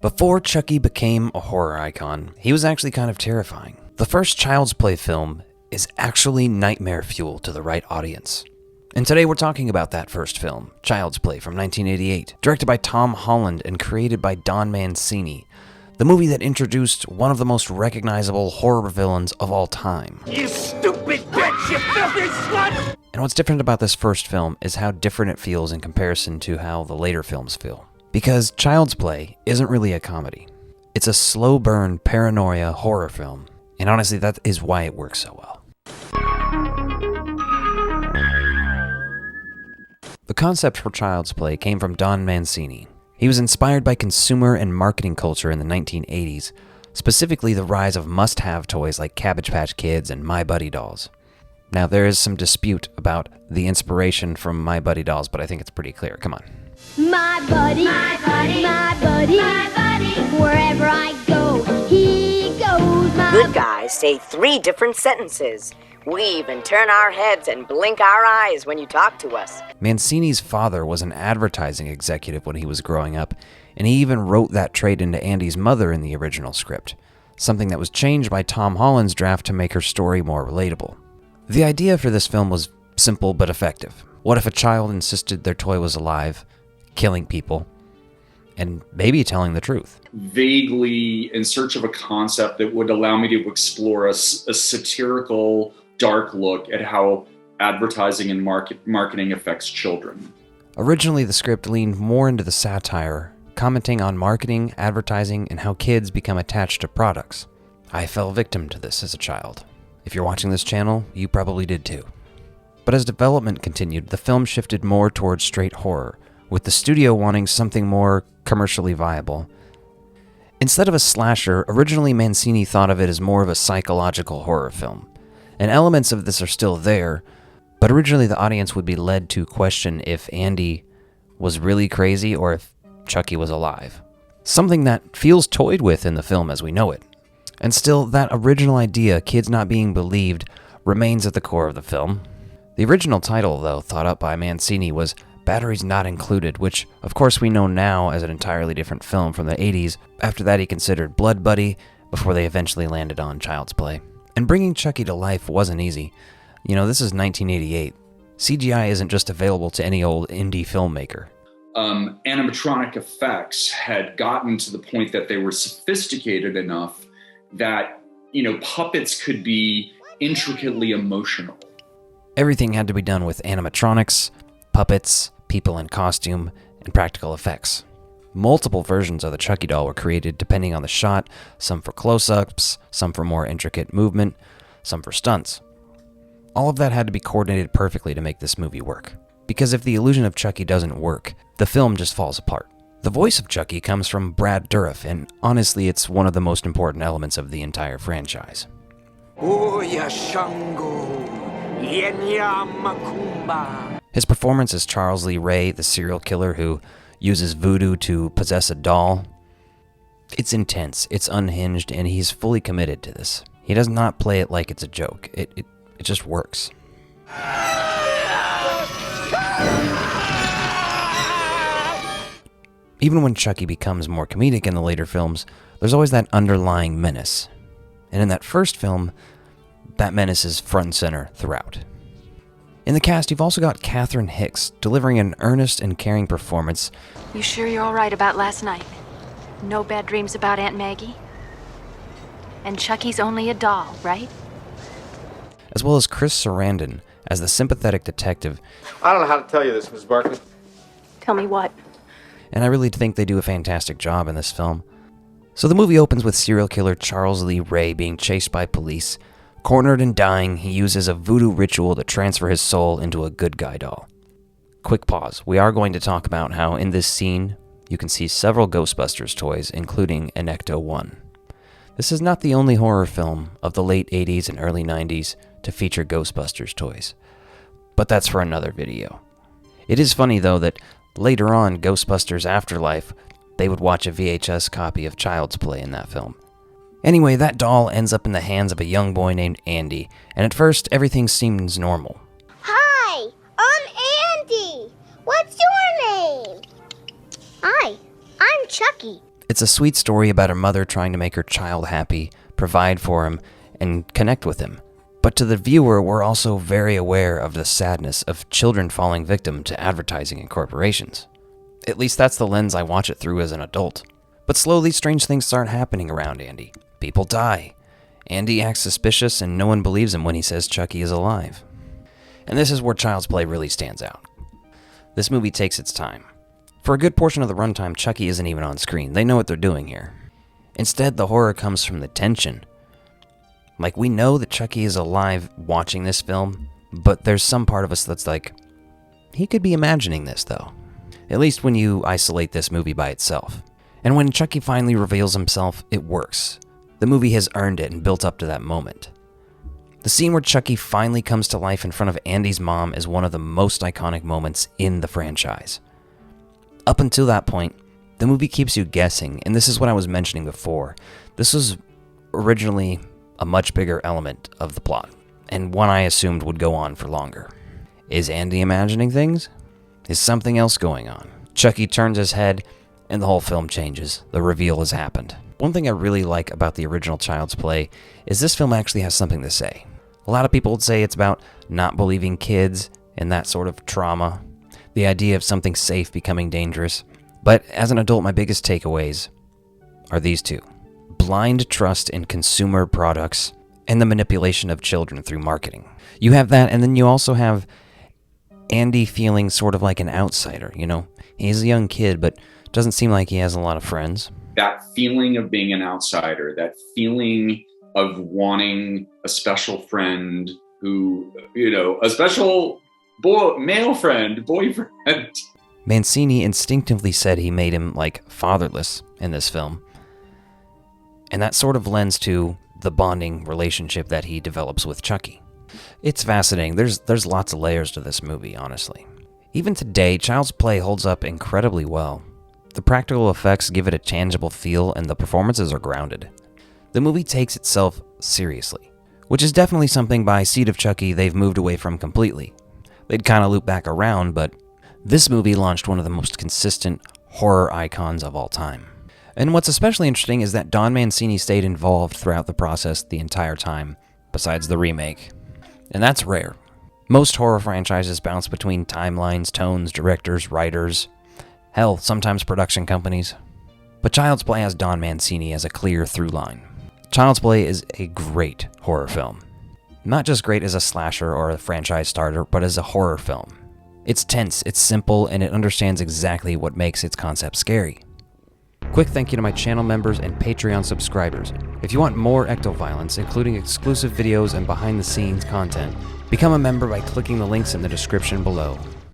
Before Chucky became a horror icon, he was actually kind of terrifying. The first Child's Play film is actually nightmare fuel to the right audience. And today we're talking about that first film, Child's Play from 1988, directed by Tom Holland and created by Don Mancini, the movie that introduced one of the most recognizable horror villains of all time. You stupid bitch, you filthy slut! And what's different about this first film is how different it feels in comparison to how the later films feel. Because Child's Play isn't really a comedy. It's a slow burn paranoia horror film. And honestly, that is why it works so well. The concept for Child's Play came from Don Mancini. He was inspired by consumer and marketing culture in the 1980s, specifically the rise of must-have toys like Cabbage Patch Kids and My Buddy dolls. Now, there is some dispute about the inspiration from My Buddy dolls, but I think it's pretty clear. Come on. My buddy, my buddy, my buddy, my buddy. Wherever I go, he goes. My Good guys say 3 different sentences. We even turn our heads and blink our eyes when you talk to us. Mancini's father was an advertising executive when he was growing up, and he even wrote that trait into Andy's mother in the original script, something that was changed by Tom Holland's draft to make her story more relatable. The idea for this film was simple but effective. What if a child insisted their toy was alive, killing people, and maybe telling the truth? Vaguely in search of a concept that would allow me to explore a satirical, dark look at how advertising and marketing affects children. Originally, the script leaned more into the satire, commenting on marketing, advertising, and how kids become attached to products. I fell victim to this as a child. If you're watching this channel, you probably did too. But as development continued, the film shifted more towards straight horror, with the studio wanting something more commercially viable. Instead of a slasher, originally Mancini thought of it as more of a psychological horror film. And elements of this are still there, but originally the audience would be led to question if Andy was really crazy or if Chucky was alive. Something that feels toyed with in the film as we know it. And still, that original idea, kids not being believed, remains at the core of the film. The original title, though, thought up by Mancini was Batteries Not Included, which of course we know now as an entirely different film from the 80s. After that he considered Blood Buddy, before they eventually landed on Child's Play. And bringing Chucky to life wasn't easy. You know, this is 1988. CGI isn't just available to any old indie filmmaker. Animatronic effects had gotten to the point that they were sophisticated enough that, puppets could be intricately emotional. Everything had to be done with animatronics, puppets, people in costume, and practical effects. Multiple versions of the Chucky doll were created depending on the shot, some for close-ups, some for more intricate movement, some for stunts. All of that had to be coordinated perfectly to make this movie work. Because if the illusion of Chucky doesn't work, the film just falls apart. The voice of Chucky comes from Brad Dourif, and honestly, it's one of the most important elements of the entire franchise. Oya Shango, Yenya Makumba. His performance as Charles Lee Ray, the serial killer who uses voodoo to possess a doll, it's intense, it's unhinged, and he's fully committed to this. He does not play it like it's a joke. It just works. Even when Chucky becomes more comedic in the later films, there's always that underlying menace. And in that first film, that menace is front and center throughout. In the cast, you've also got Catherine Hicks, delivering an earnest and caring performance. You sure you're all right about last night? No bad dreams about Aunt Maggie? And Chucky's only a doll, right? As well as Chris Sarandon as the sympathetic detective. I don't know how to tell you this, Ms. Barkley. Tell me what? And I really think they do a fantastic job in this film. So the movie opens with serial killer Charles Lee Ray being chased by police. Cornered and dying, he uses a voodoo ritual to transfer his soul into a good guy doll. Quick pause. We are going to talk about how in this scene, you can see several Ghostbusters toys, including an Ecto-1. This is not the only horror film of the late 80s and early 90s to feature Ghostbusters toys. But that's for another video. It is funny, though, that later on, Ghostbusters Afterlife, they would watch a VHS copy of Child's Play in that film. Anyway, that doll ends up in the hands of a young boy named Andy, and at first, everything seems normal. Hi, I'm Andy. What's your name? Hi, I'm Chucky. It's a sweet story about a mother trying to make her child happy, provide for him, and connect with him. But to the viewer, we're also very aware of the sadness of children falling victim to advertising and corporations. At least that's the lens I watch it through as an adult. But slowly, strange things start happening around Andy. People die. Andy acts suspicious, and no one believes him when he says Chucky is alive. And this is where Child's Play really stands out. This movie takes its time. For a good portion of the runtime, Chucky isn't even on screen. They know what they're doing here. Instead, the horror comes from the tension. Like, we know that Chucky is alive watching this film, but there's some part of us that's like, he could be imagining this, though. At least when you isolate this movie by itself. And when Chucky finally reveals himself, it works. The movie has earned it and built up to that moment. The scene where Chucky finally comes to life in front of Andy's mom is one of the most iconic moments in the franchise. Up until that point, the movie keeps you guessing, and this is what I was mentioning before. This was originally a much bigger element of the plot, and one I assumed would go on for longer. Is Andy imagining things? Is something else going on? Chucky turns his head, and the whole film changes. The reveal has happened. One thing I really like about the original Child's Play is this film actually has something to say. A lot of people would say it's about not believing kids and that sort of trauma, the idea of something safe becoming dangerous. But as an adult, my biggest takeaways are these two. Blind trust in consumer products and the manipulation of children through marketing. You have that, and then you also have Andy feeling sort of like an outsider, you know? He's a young kid, but doesn't seem like he has a lot of friends. That feeling of being an outsider, that feeling of wanting a special friend who, a special male friend, boyfriend. Mancini instinctively said he made him, fatherless in this film. And that sort of lends to the bonding relationship that he develops with Chucky. It's fascinating. There's lots of layers to this movie, honestly. Even today, Child's Play holds up incredibly well. The practical effects give it a tangible feel, and the performances are grounded. The movie takes itself seriously, which is definitely something by Seed of Chucky they've moved away from completely. They'd kind of loop back around, but this movie launched one of the most consistent horror icons of all time. And what's especially interesting is that Don Mancini stayed involved throughout the process the entire time, besides the remake. And that's rare. Most horror franchises bounce between timelines, tones, directors, writers, hell, sometimes production companies. But Child's Play has Don Mancini as a clear through line. Child's Play is a great horror film. Not just great as a slasher or a franchise starter, but as a horror film. It's tense, it's simple, and it understands exactly what makes its concept scary. Quick thank you to my channel members and Patreon subscribers. If you want more Ectoviolence, including exclusive videos and behind-the-scenes content, become a member by clicking the links in the description below.